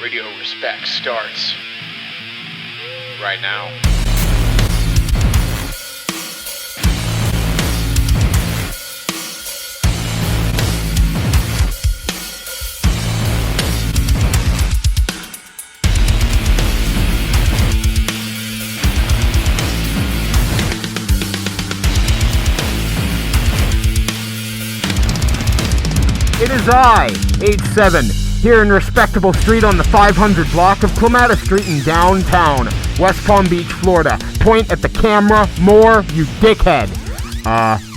Radio Respect starts right now. It is I, ep.007, here in Respectable Street on the 500 block of Clematis Street in downtown, West Palm Beach, Florida. Point at the camera more, you dickhead.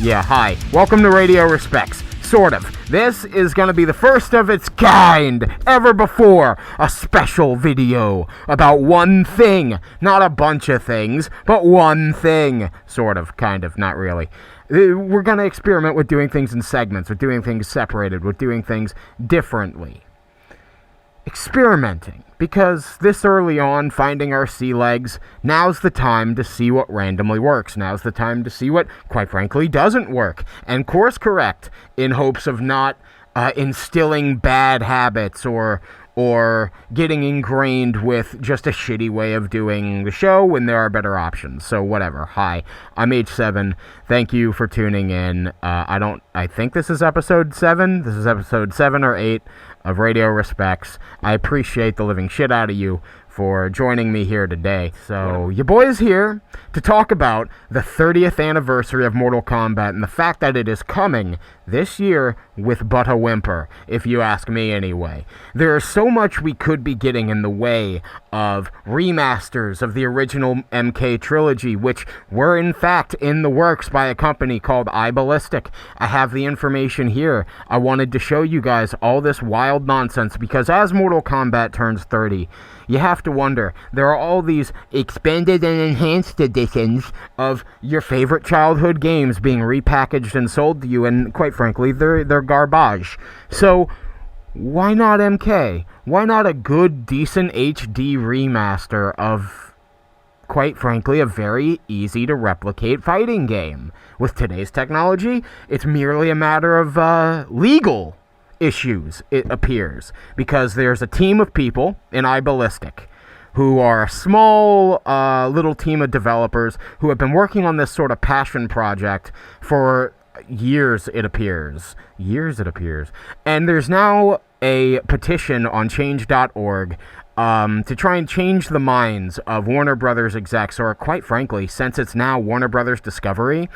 Yeah, hi. Welcome to Radio Respects. Sort of. This is gonna be the first of its kind ever before. A special video about one thing. Not a bunch of things, but one thing. Sort of, kind of, not really. We're going to experiment with doing things in segments, with doing things separated, with doing things differently. Experimenting, because this early on, finding our sea legs, now's the time to see what randomly works. Now's the time to see what, quite frankly, doesn't work, and course correct in hopes of not instilling bad habits or getting ingrained with just a shitty way of doing the show when there are better options. So whatever. Hi, I'm H7. Thank you for tuning in. I think this is episode 7. This is episode 7 or 8 of Radio Respects. I appreciate the living shit out of you for joining me here today. So, your boy is here to talk about the 30th anniversary of Mortal Kombat and the fact that it is coming this year with but a whimper, if you ask me anyway. There is so much we could be getting in the way of remasters of the original MK trilogy, which were in fact in the works by a company called iBallistic. I have the information here. I wanted to show you guys all this wild nonsense because as Mortal Kombat turns 30, you have to wonder, there are all these expanded and enhanced editions of your favorite childhood games being repackaged and sold to you, and quite frankly, they're garbage. So, why not MK? Why not a good, decent HD remaster of, quite frankly, a very easy-to-replicate fighting game? With today's technology, it's merely a matter of legal issues, it appears, because there's a team of people in iBallistic who are a small little team of developers who have been working on this sort of passion project for years, it appears. And there's now a petition on change.org to try and change the minds of Warner Brothers execs, or quite frankly, since it's now Warner Brothers Discovery,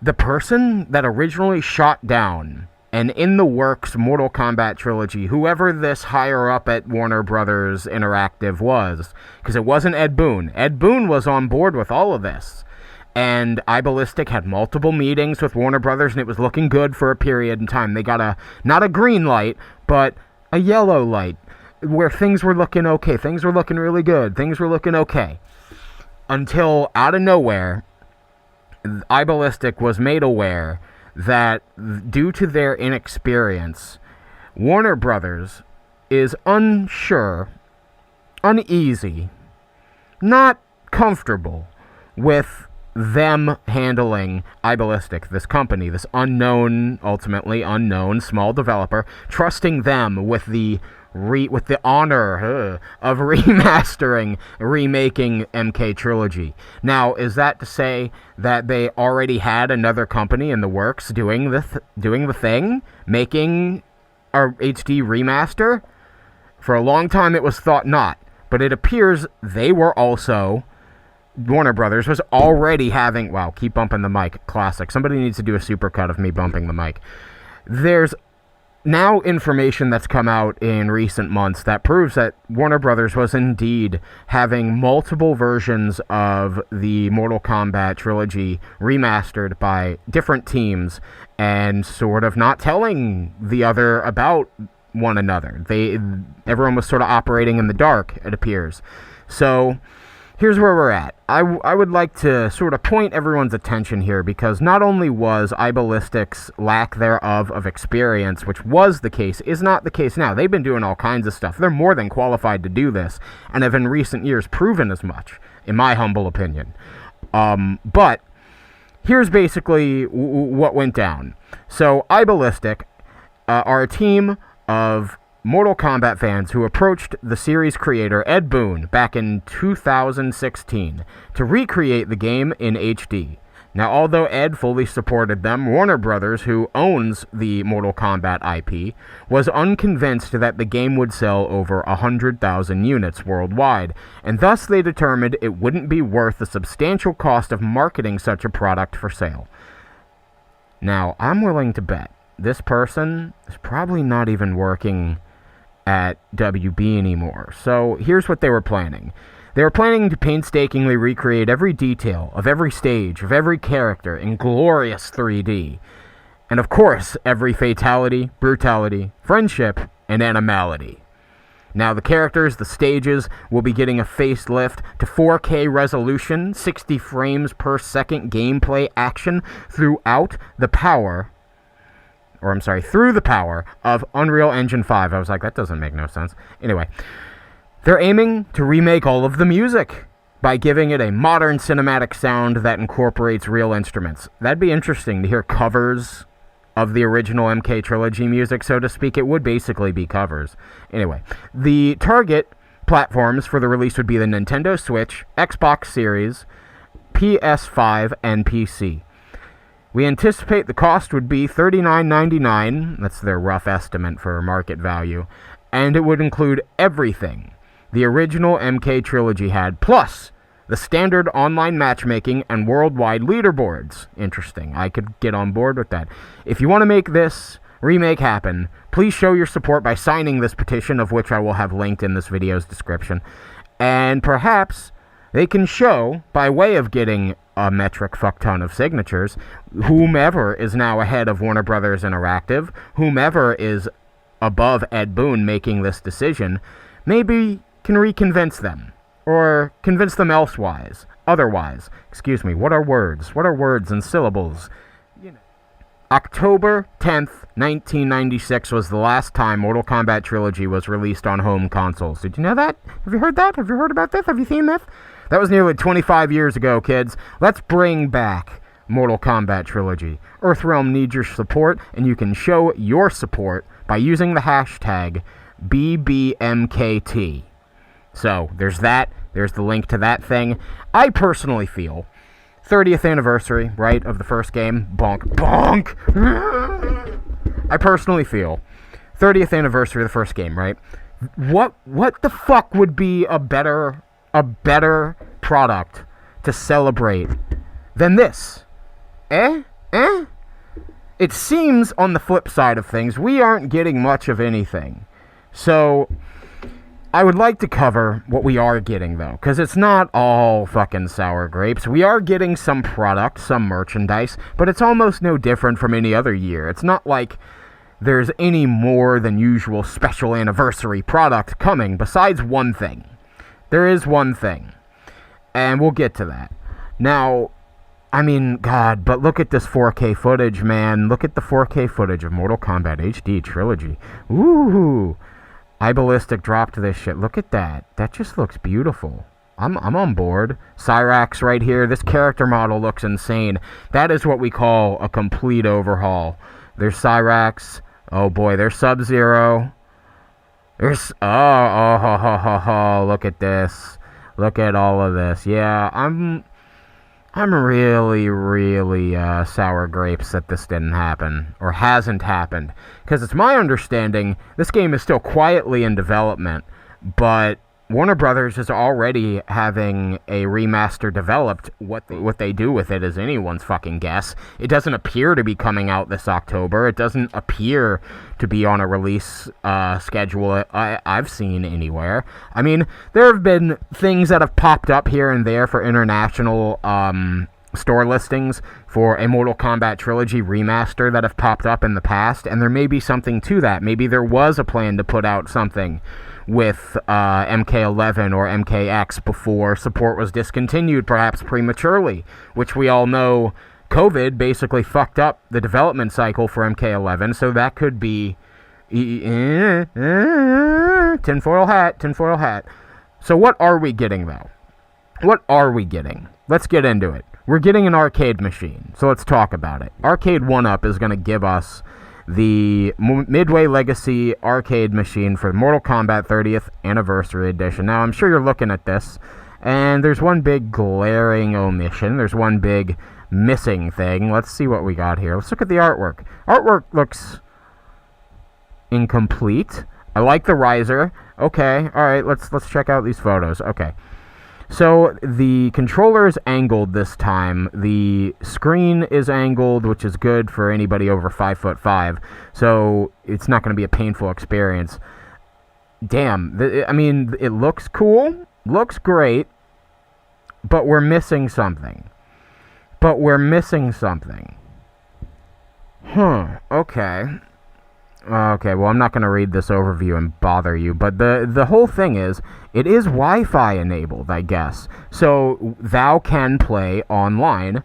the person that originally shot down and in the works Mortal Kombat trilogy, whoever this higher up at Warner Brothers Interactive was, because it wasn't Ed Boon. Ed Boon was on board with all of this. And iBallistic had multiple meetings with Warner Brothers, and it was looking good for a period in time. They got not a green light, but a yellow light, where things were looking okay. Things were looking really good. Things were looking okay. Until, out of nowhere, iBallistic was made aware that due to their inexperience, Warner Brothers is unsure, uneasy, not comfortable with them handling iBallistic, this company, this ultimately unknown small developer, trusting them with the honor of remaking MK Trilogy. Now, is that to say that they already had another company in the works doing the thing, making a HD remaster? For a long time, it was thought not, but it appears they were also. Warner Brothers was already having. Wow, keep bumping the mic. Classic. Somebody needs to do a supercut of me bumping the mic. There's now information that's come out in recent months that proves that Warner Brothers was indeed having multiple versions of the Mortal Kombat trilogy remastered by different teams and sort of not telling the other about one another. Everyone was sort of operating in the dark, it appears. So here's where we're at. I would like to sort of point everyone's attention here, because not only was iBallistic's lack thereof of experience, which was the case, is not the case now. They've been doing all kinds of stuff. They're more than qualified to do this, and have in recent years proven as much, in my humble opinion. But here's basically what went down. So iBallistic are a team of Mortal Kombat fans who approached the series creator Ed Boon back in 2016 to recreate the game in HD. Now, although Ed fully supported them, Warner Brothers, who owns the Mortal Kombat IP, was unconvinced that the game would sell over 100,000 units worldwide, and thus they determined it wouldn't be worth the substantial cost of marketing such a product for sale. Now, I'm willing to bet this person is probably not even working at WB anymore. So here's what they were planning. They were planning to painstakingly recreate every detail of every stage, of every character in glorious 3D. And of course, every fatality, brutality, friendship, and animality. Now, the characters, the stages, will be getting a facelift to 4K resolution, 60 frames per second gameplay action through the power of Unreal Engine 5. I was like, that doesn't make no sense. Anyway, they're aiming to remake all of the music by giving it a modern cinematic sound that incorporates real instruments. That'd be interesting to hear covers of the original MK Trilogy music, so to speak. It would basically be covers. Anyway, the target platforms for the release would be the Nintendo Switch, Xbox Series, PS5, and PC. We anticipate the cost would be $39.99, that's their rough estimate for market value, and it would include everything the original MK Trilogy had, plus the standard online matchmaking and worldwide leaderboards. Interesting. I could get on board with that. If you want to make this remake happen, please show your support by signing this petition, of which I will have linked in this video's description. And perhaps they can show, by way of getting a metric fuck ton of signatures, whomever is now ahead of Warner Brothers Interactive, whomever is above Ed Boon making this decision, maybe can reconvince them, or convince them otherwise. Excuse me, what are words? What are words and syllables? October 10th, 1996 was the last time Mortal Kombat Trilogy was released on home consoles. Did you know that? Have you heard that? Have you heard about this? Have you seen this? That was nearly 25 years ago, kids. Let's bring back Mortal Kombat Trilogy. Earthrealm needs your support, and you can show your support by using the hashtag BBMKT. So, there's that. There's the link to that thing. I personally feel 30th anniversary, right, of the first game. Bonk. I personally feel 30th anniversary of the first game, right? What the fuck would be a better product to celebrate than this? It seems, on the flip side of things, we aren't getting much of anything. So I would like to cover what we are getting, though, because it's not all fucking sour grapes. We are getting some product, some merchandise, but it's almost no different from any other year. It's not like there's any more than usual special anniversary product coming, besides one thing. There is one thing, and we'll get to that. Now, I mean, God, but look at this 4K footage, man. Look at the 4K footage of Mortal Kombat HD Trilogy. Ooh. iBallistic dropped this shit. Look at that. That just looks beautiful. I'm on board. Cyrax right here. This character model looks insane. That is what we call a complete overhaul. There's Cyrax. Oh boy, there's Sub-Zero. There's look at this. Look at all of this. Yeah, I'm really sour grapes that this didn't happen, or hasn't happened, because it's my understanding this game is still quietly in development, but Warner Brothers is already having a remaster developed. What they do with it is anyone's fucking guess. It doesn't appear to be coming out this October. It doesn't appear to be on a release schedule I've seen anywhere. I mean, there have been things that have popped up here and there for international store listings for a Mortal Kombat Trilogy remaster that have popped up in the past, and there may be something to that. Maybe there was a plan to put out something with MK11 or MKX before support was discontinued, perhaps prematurely, which we all know COVID basically fucked up the development cycle for MK11, so that could be tinfoil hat. So what are we getting, though? What are we getting? Let's get into it. We're getting an arcade machine, so let's talk about it. Arcade 1-Up is going to give us the Midway Legacy arcade machine for Mortal Kombat 30th Anniversary Edition. Now, I'm sure you're looking at this, and there's one big glaring omission. There's one big missing thing. Let's see what we got here. Let's look at the artwork. Artwork looks incomplete. I like the riser. Okay, alright, let's check out these photos. Okay. So, the controller is angled this time. The screen is angled, which is good for anybody over 5'5". So, it's not going to be a painful experience. Damn, I mean, it looks cool, looks great, but we're missing something. Okay. Okay, well, I'm not going to read this overview and bother you, but the whole thing is, it is Wi-Fi enabled, I guess. So, thou can play online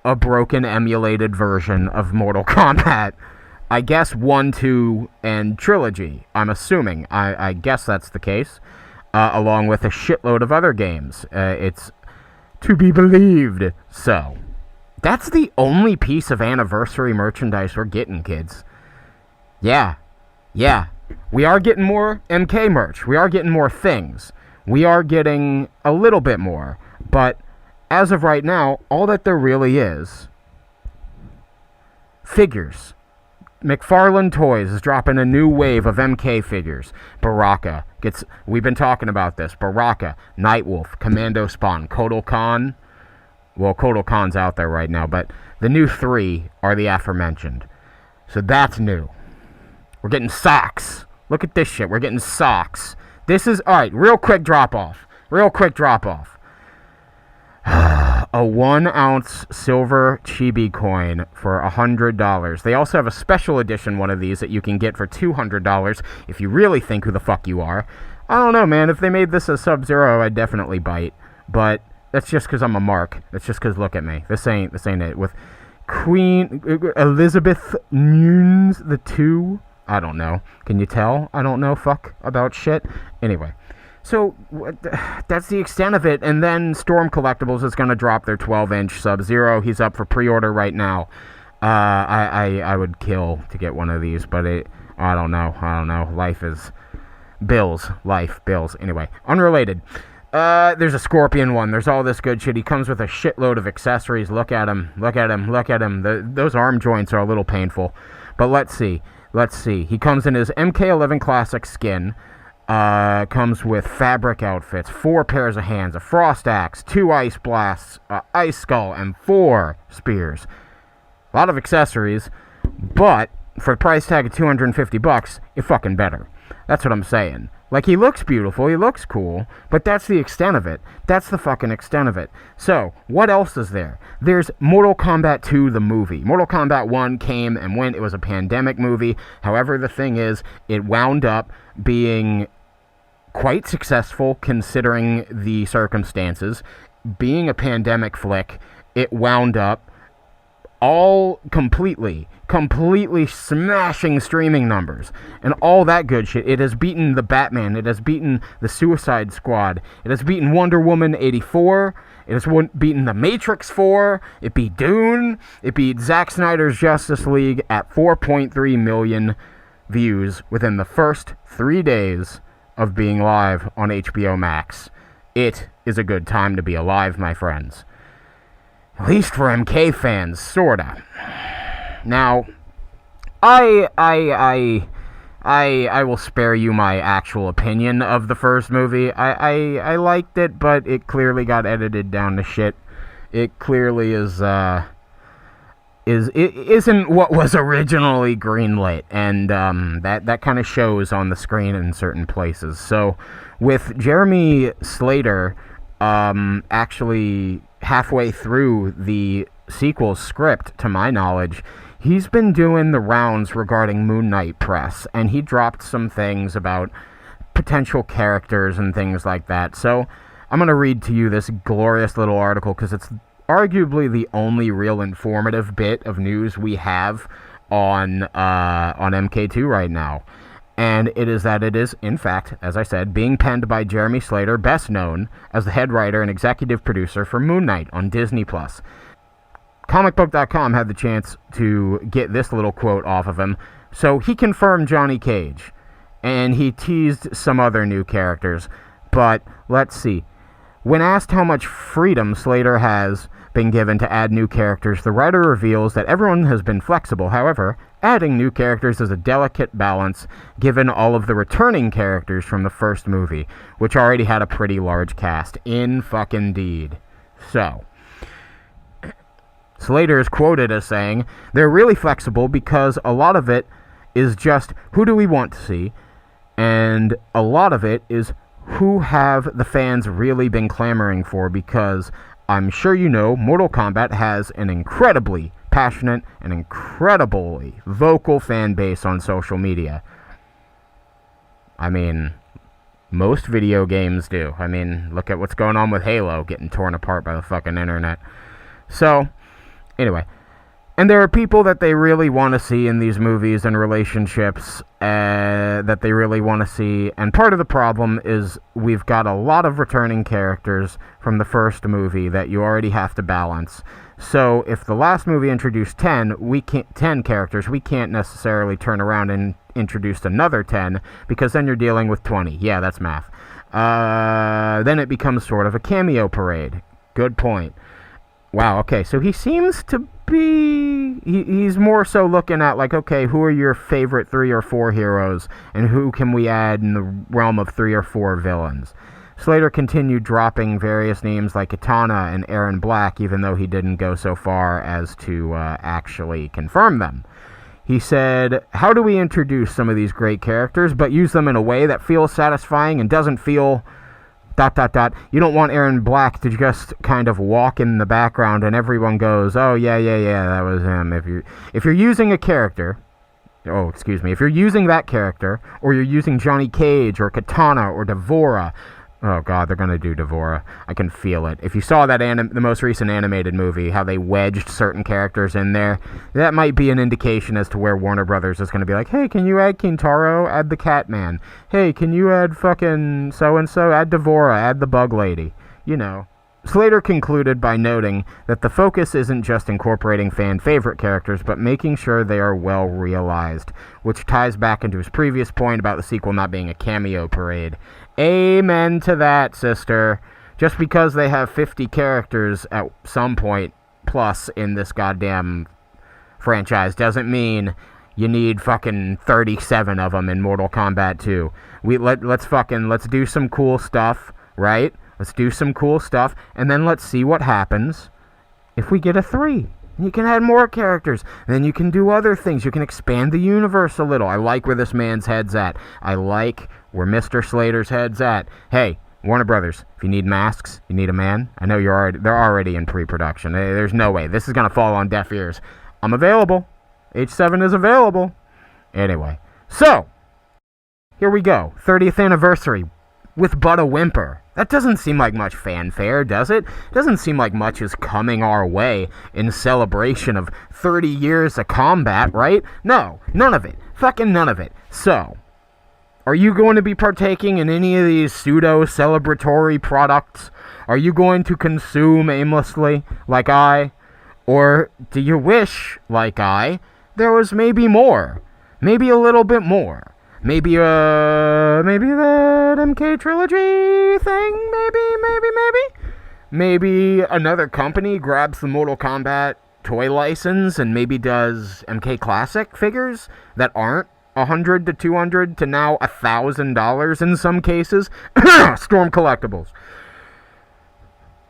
a broken emulated version of Mortal Kombat. I guess 1, 2, and Trilogy, I'm assuming. I guess that's the case. Along with a shitload of other games. It's to be believed. So, that's the only piece of anniversary merchandise we're getting, kids. Yeah. We are getting more MK merch. We are getting more things. We are getting a little bit more. But as of right now, all that there really is, figures. McFarlane Toys is dropping a new wave of MK figures. Baraka gets, we've been talking about this. Baraka, Nightwolf, Commando Spawn, Kotal Khan. Well, Kotal Khan's out there right now, but the new 3 are the aforementioned. So that's new. We're getting socks. Look at this shit. We're getting socks. This is, alright, real quick drop off. A 1 ounce silver chibi coin for $100. They also have a special edition one of these that you can get for $200 if you really think who the fuck you are. I don't know, man. If they made this a Sub-Zero, I'd definitely bite. But that's just because I'm a mark. That's just because, look at me. This ain't it. With Queen Elizabeth Nunes the 2. I don't know. Can you tell? I don't know fuck about shit. Anyway. So, that's the extent of it. And then Storm Collectibles is going to drop their 12-inch Sub-Zero. He's up for pre-order right now. I would kill to get one of these, but I don't know. Life is bills. Anyway, unrelated. There's a Scorpion one. There's all this good shit. He comes with a shitload of accessories. Look at him. Those arm joints are a little painful. But let's see. He comes in his MK11 Classic skin. Comes with fabric outfits, 4 pairs of hands, a frost axe, 2 ice blasts, ice skull, and 4 spears. A lot of accessories, but for a price tag of $250, you're fucking better. That's what I'm saying. Like, he looks beautiful, he looks cool, but that's the extent of it. That's the fucking extent of it. So, what else is there? There's Mortal Kombat 2, the movie. Mortal Kombat 1 came and went. It was a pandemic movie. However, the thing is, it wound up being quite successful considering the circumstances. Being a pandemic flick, it wound up all completely smashing streaming numbers and all that good shit. It has beaten the Batman. It has beaten the Suicide Squad. It has beaten Wonder Woman 84. It has beaten the Matrix 4. It beat Dune. It beat Zack Snyder's Justice League at 4.3 million views within the first 3 days of being live on HBO Max. It is a good time to be alive, my friends. At least for MK fans, sorta. Now, I will spare you my actual opinion of the first movie. I liked it, but it clearly got edited down to shit. It clearly isn't what was originally greenlit, and that kind of shows on the screen in certain places. So, with Jeremy Slater actually halfway through the sequel script, to my knowledge, he's been doing the rounds regarding Moon Knight press, and he dropped some things about potential characters and things like that. So, I'm going to read to you this glorious little article, because it's arguably the only real informative bit of news we have on MK2 right now. And it is that it is, in fact, as I said, being penned by Jeremy Slater, best known as the head writer and executive producer for Moon Knight on Disney+. comicbook.com had the chance to get this little quote off of him. So he confirmed Johnny Cage, and he teased some other new characters. But let's see. When asked how much freedom Slater has been given to add new characters, the writer reveals that everyone has been flexible. However, adding new characters is a delicate balance given all of the returning characters from the first movie, which already had a pretty large cast. In fucking deed. So, Slater is quoted as saying, "They're really flexible because a lot of it is just who do we want to see, and a lot of it is who have the fans really been clamoring for, because I'm sure you know Mortal Kombat has an incredibly passionate and incredibly vocal fan base on social media." I mean, most video games do. I mean, look at what's going on with Halo getting torn apart by the fucking internet. So, anyway. And there are people that they really want to see in these movies and relationships that they really want to see. And part of the problem is we've got a lot of returning characters from the first movie that you already have to balance. So if the last movie introduced 10 characters, we can't necessarily turn around and introduce another 10, because then you're dealing with 20. Yeah, that's math. Then it becomes sort of a cameo parade. Good point. Wow, okay, so he seems to be... He's more so looking at, like, okay, who are your favorite 3 or 4 heroes, and who can we add in the realm of 3 or 4 villains? Slater continued dropping various names like Katana and Aaron Black, even though he didn't go so far as to actually confirm them. He said, "How do we introduce some of these great characters, but use them in a way that feels satisfying and doesn't feel... ... You don't want Aaron Black to just kind of walk in the background and everyone goes, oh, yeah, that was him. If you're using a character, if you're using that character, or you're using Johnny Cage or Katana or Devora, oh god, they're going to do Devora. I can feel it. If you saw that the most recent animated movie, how they wedged certain characters in there, that might be an indication as to where Warner Brothers is going to be like, hey, can you add Kintaro? Add the Catman. Hey, can you add fucking so-and-so? Add Devora. Add the Bug Lady. You know. Slater concluded by noting that the focus isn't just incorporating fan-favorite characters, but making sure they are well realized, which ties back into his previous point about the sequel not being a cameo parade. Amen to that, sister. Just because they have 50 characters at some point plus in this goddamn franchise doesn't mean you need fucking 37 of them in Mortal Kombat 2. Let's do some cool stuff, right? Let's do some cool stuff, and then let's see what happens if we get a 3. You can add more characters, and then you can do other things. You can expand the universe a little. I like where this man's head's at. I like where Mr. Slater's head's at. Hey, Warner Brothers, if you need masks, you need a man, I know they're already in pre-production. There's no way. This is going to fall on deaf ears. I'm available. H7 is available. Anyway, so, here we go. 30th anniversary with but a whimper. That doesn't seem like much fanfare, does it? It doesn't seem like much is coming our way in celebration of 30 years of combat, right? No, none of it. Fucking none of it. So, are you going to be partaking in any of these pseudo-celebratory products? Are you going to consume aimlessly, like I? Or do you wish, like I, there was maybe more? Maybe a little bit more? Maybe that MK trilogy thing? Maybe another company grabs the Mortal Kombat toy license and maybe does MK Classic figures that aren't $100 to $200 to now $1,000 in some cases. Storm Collectibles.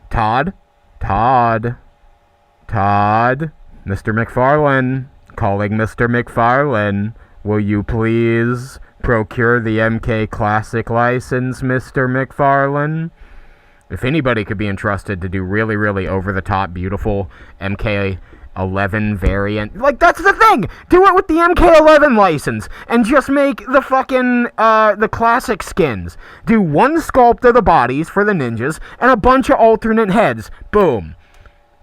Todd, Mr. McFarlane, calling Mr. McFarlane. Will you please procure the MK Classic license, Mr. McFarlane? If anybody could be entrusted to do really, really over-the-top, beautiful MK11 variant, like, that's the thing! Do it with the MK11 license, and just make the fucking, the classic skins. Do one sculpt of the bodies for the ninjas, and a bunch of alternate heads. Boom.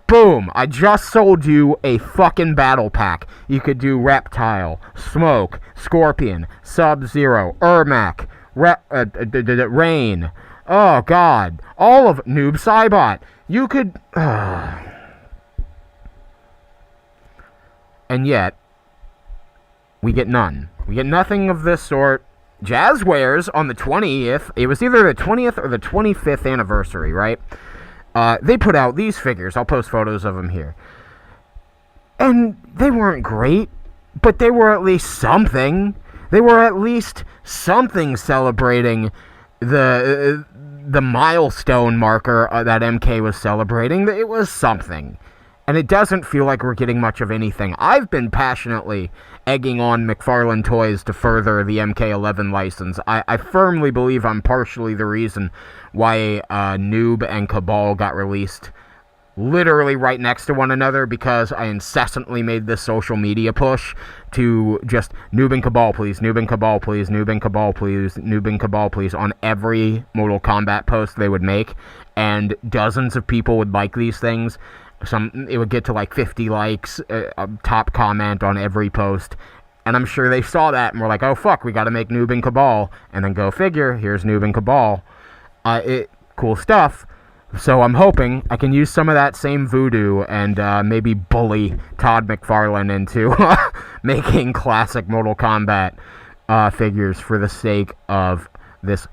Boom! I just sold you a fucking battle pack. You could do Reptile, Smoke, Scorpion, Sub-Zero, Ermac, Rain. Oh, God. All of Noob Saibot. You could... And yet, we get none. We get nothing of this sort. Jazzwares on the 20th, it was either the 20th or the 25th anniversary, right? They put out these figures. I'll post photos of them here. And they weren't great, but they were at least something. They were at least something celebrating the milestone marker that MK was celebrating. It was something. And it doesn't feel like we're getting much of anything. I've been passionately egging on McFarlane Toys to further the MK11 license. I firmly believe I'm partially the reason why Noob and Cabal got released literally right next to one another, because I incessantly made this social media push to just Noob and Cabal please, Noob and Cabal please, Noob and Cabal please, Noob and Cabal please on every Mortal Kombat post they would make, and dozens of people would like these things. It would get to like 50 likes, a top comment on every post, and I'm sure they saw that and were like, oh fuck, we gotta make Noob and Cabal, and then go figure, here's Noob and Cabal. Cool stuff. So I'm hoping I can use some of that same voodoo and maybe bully Todd McFarlane into making classic Mortal Kombat figures for the sake of this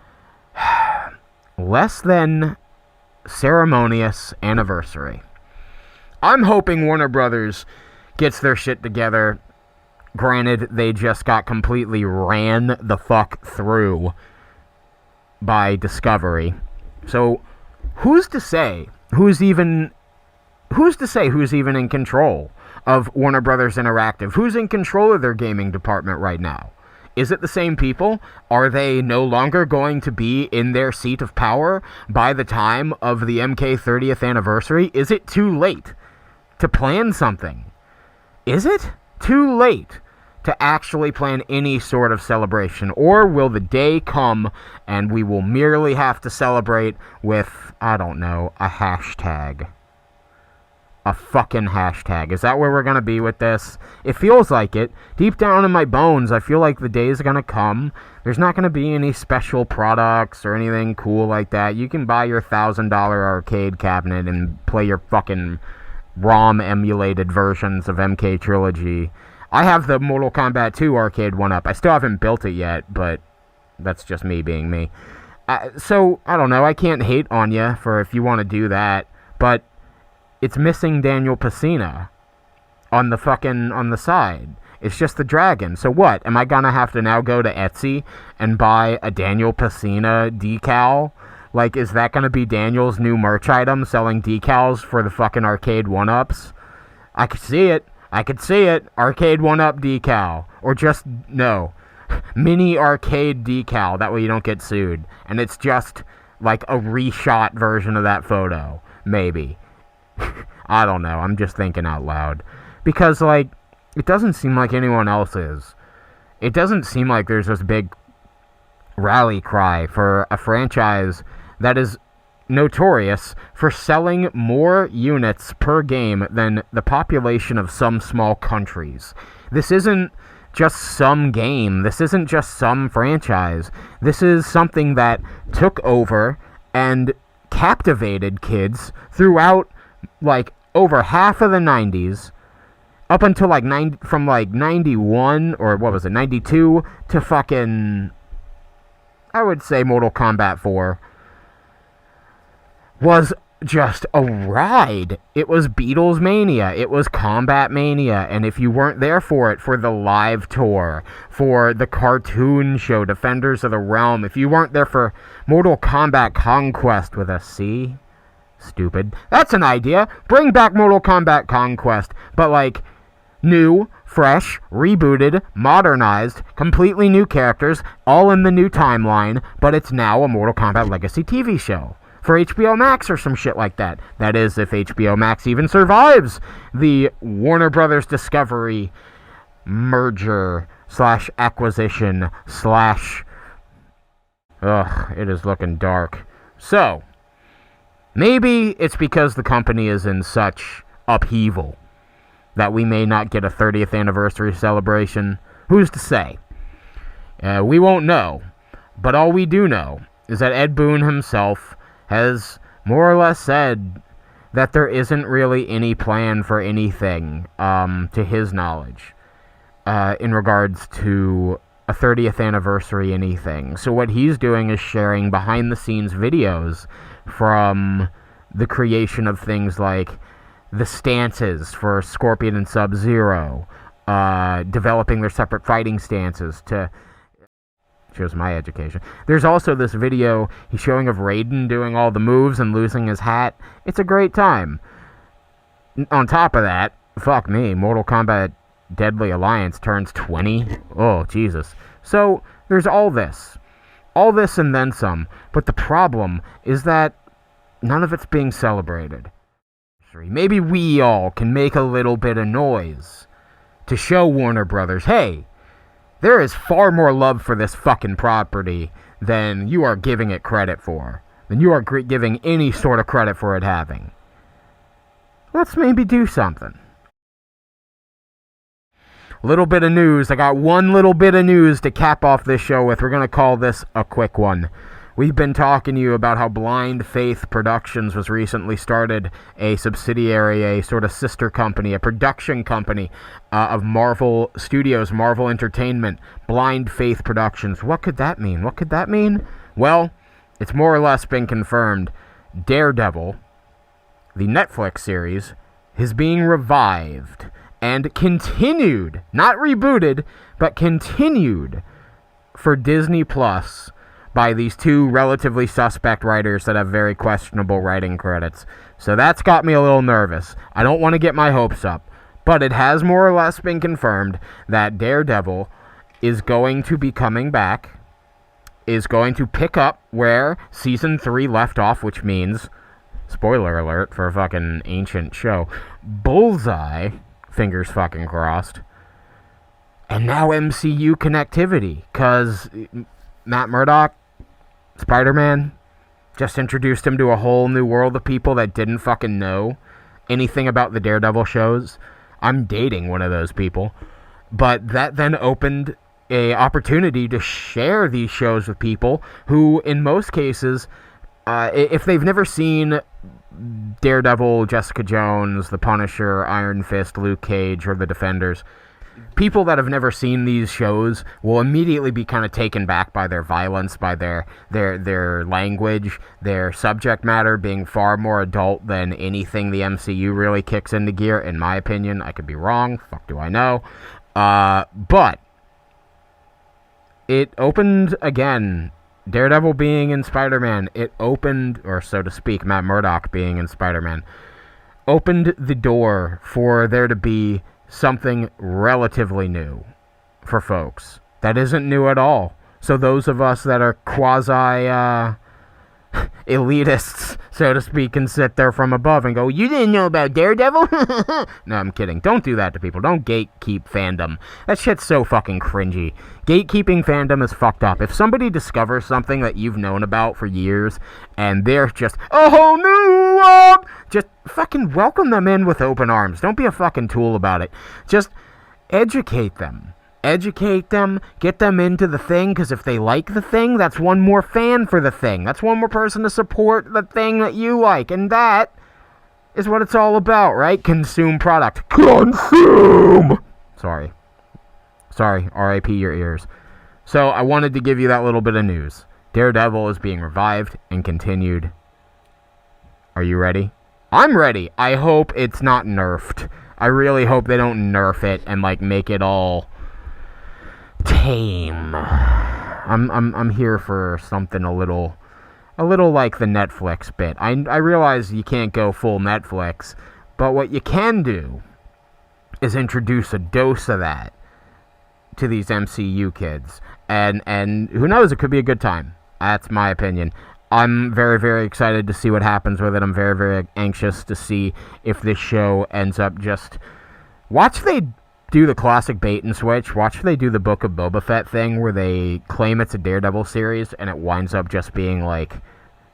less than ceremonious anniversary. I'm hoping Warner Brothers gets their shit together. Granted, they just got completely ran the fuck through by Discovery. So who's to say who's even in control of Warner Brothers Interactive? Who's in control of their gaming department right now? Is it the same people? Are they no longer going to be in their seat of power by the time of the MK 30th anniversary? Is it too late to plan something? Is it too late to actually plan any sort of celebration? Or will the day come and we will merely have to celebrate with, I don't know, a hashtag? A fucking hashtag. Is that where we're gonna be with this? It feels like it. Deep down in my bones, I feel like the day is gonna come. There's not gonna be any special products or anything cool like that. You can buy your $1,000 arcade cabinet and play your fucking ROM emulated versions of MK Trilogy. I have the Mortal Kombat 2 arcade one-up. I still haven't built it yet, but that's just me being me. So, I don't know. I can't hate on you for if you want to do that, but it's missing Daniel Pacina on the side. It's just the dragon. So what? Am I gonna have to now go to Etsy and buy a Daniel Pacina decal? Like, is that gonna be Daniel's new merch item, selling decals for the fucking arcade one-ups? I could see it. Arcade one-up decal. Or just, no, mini arcade decal. That way you don't get sued. And it's just, like, a reshot version of that photo. Maybe. I don't know. I'm just thinking out loud. Because, like, it doesn't seem like anyone else is. It doesn't seem like there's this big rally cry for a franchise that is notorious for selling more units per game than the population of some small countries. This isn't just some game. This isn't just some franchise. This is something that took over and captivated kids throughout, like, over half of the 90s, up until, like, 91, or what was it, 92, to fucking, I would say Mortal Kombat 4. Was just a ride. It was Beatles Mania. It was Combat Mania. And if you weren't there for it, for the live tour, for the cartoon show, Defenders of the Realm, if you weren't there for Mortal Kombat Conquest with a C, stupid. That's an idea. Bring back Mortal Kombat Conquest, but like new, fresh, rebooted, modernized, completely new characters, all in the new timeline, but it's now a Mortal Kombat Legacy TV show. For HBO Max or some shit like that. That is, if HBO Max even survives the Warner Brothers Discovery merger / acquisition / it is looking dark. So, maybe it's because the company is in such upheaval that we may not get a 30th anniversary celebration. Who's to say? We won't know. But all we do know is that Ed Boon himself has more or less said that there isn't really any plan for anything, to his knowledge, in regards to a 30th anniversary anything. So what he's doing is sharing behind-the-scenes videos from the creation of things like the stances for Scorpion and Sub-Zero, developing their separate fighting stances to... Shows my education. There's also this video he's showing of Raiden doing all the moves and losing his hat. It's a great time. On top of that, fuck me, Mortal Kombat Deadly Alliance turns 20. Oh, Jesus. So, there's all this. All this and then some. But the problem is that none of it's being celebrated. Maybe we all can make a little bit of noise to show Warner Brothers, hey, there is far more love for this fucking property than you are giving it credit for. Than you are giving any sort of credit for it having. Let's maybe do something. Little bit of news. I got one little bit of news to cap off this show with. We're going to call this a quick one. We've been talking to you about how Blind Faith Productions was recently started, a subsidiary, a sort of sister company, a production company of Marvel Studios, Marvel Entertainment, Blind Faith Productions. What could that mean? What could that mean? Well, it's more or less been confirmed. Daredevil, the Netflix series, is being revived and continued, not rebooted, but continued for Disney Plus by these two relatively suspect writers that have very questionable writing credits. So that's got me a little nervous. I don't want to get my hopes up, but it has more or less been confirmed that Daredevil is going to be coming back, is going to pick up where Season 3 left off, which means, spoiler alert for a fucking ancient show, Bullseye, fingers fucking crossed, and now MCU connectivity, because Matt Murdock, Spider-Man, just introduced him to a whole new world of people that didn't fucking know anything about the Daredevil shows. I'm dating one of those people. But that then opened a opportunity to share these shows with people who, in most cases, if they've never seen Daredevil, Jessica Jones, The Punisher, Iron Fist, Luke Cage, or The Defenders, people that have never seen these shows will immediately be kind of taken back by their violence, by their language, their subject matter being far more adult than anything the MCU really kicks into gear, in my opinion. I could be wrong. Fuck do I know. But it opened, again, Daredevil being in Spider-Man, it opened, or so to speak, Matt Murdock being in Spider-Man, opened the door for there to be something relatively new for folks that isn't new at all. So those of us that are quasi elitists, so to speak, can sit there from above and go, you didn't know about Daredevil? No, I'm kidding. Don't do that to people. Don't gatekeep fandom. That shit's so fucking cringy. Gatekeeping fandom is fucked up. If somebody discovers something that you've known about for years and they're just a whole new world, just fucking welcome them in with open arms. Don't be a fucking tool about it. Just educate them. Educate them, get them into the thing, because if they like the thing, that's one more fan for the thing. That's one more person to support the thing that you like, and that is what it's all about, right? Consume product. Consume! Sorry, R.I.P. your ears. So, I wanted to give you that little bit of news. Daredevil is being revived and continued. Are you ready? I'm ready. I hope it's not nerfed. I really hope they don't nerf it and, make it all tame. I'm here for something a little like the Netflix bit. I realize you can't go full Netflix, but what you can do is introduce a dose of that to these MCU kids, and who knows, it could be a good time. That's my opinion. I'm very, very excited to see what happens with it. I'm very, very anxious to see if this show ends up just... Watch they do the classic bait and switch. Watch they do the Book of Boba Fett thing where they claim it's a Daredevil series and it winds up just being like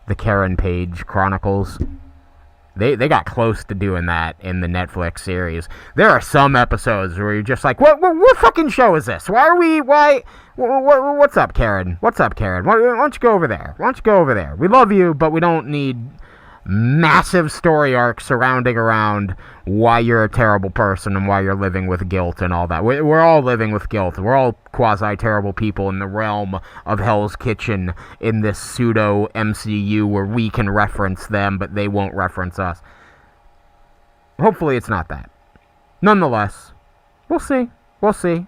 the Karen Page Chronicles. They got close to doing that in the Netflix series. There are some episodes where you're just like, what fucking show is this? What's up, Karen? What's up, Karen? Why don't you go over there? We love you, but we don't need massive story arc surrounding around why you're a terrible person and why you're living with guilt and all that. We're all living with guilt. We're all quasi-terrible people in the realm of Hell's Kitchen in this pseudo-MCU where we can reference them, but they won't reference us. Hopefully it's not that. Nonetheless, we'll see. We'll see.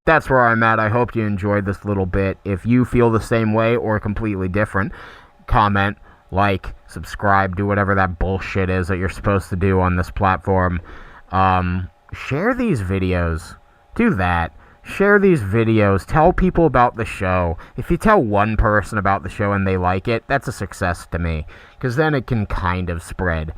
That's where I'm at. I hope you enjoyed this little bit. If you feel the same way or completely different, comment, like, subscribe, do whatever that bullshit is that you're supposed to do on this platform. Share these videos. Do that. Share these videos. Tell people about the show. If you tell one person about the show and they like it, that's a success to me, because then it can kind of spread.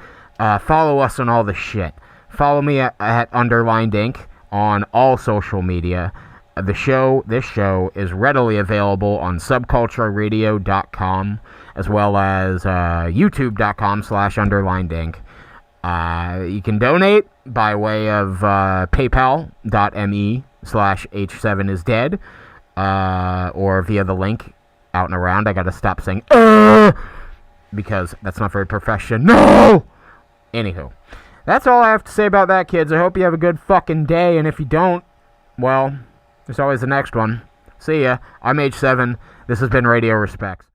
Follow us on all the shit. Follow me at Underlined Inc. on all social media. This show is readily available on subcultureradio.com as well as youtube.com/underlinedinc. You can donate by way of paypal.me/h7isdead or via the link out and around. I gotta stop saying because that's not very professional. Anywho, that's all I have to say about that, kids. I hope you have a good fucking day, and if you don't, well, there's always the next one. See ya. I'm H7. This has been Radio Respects.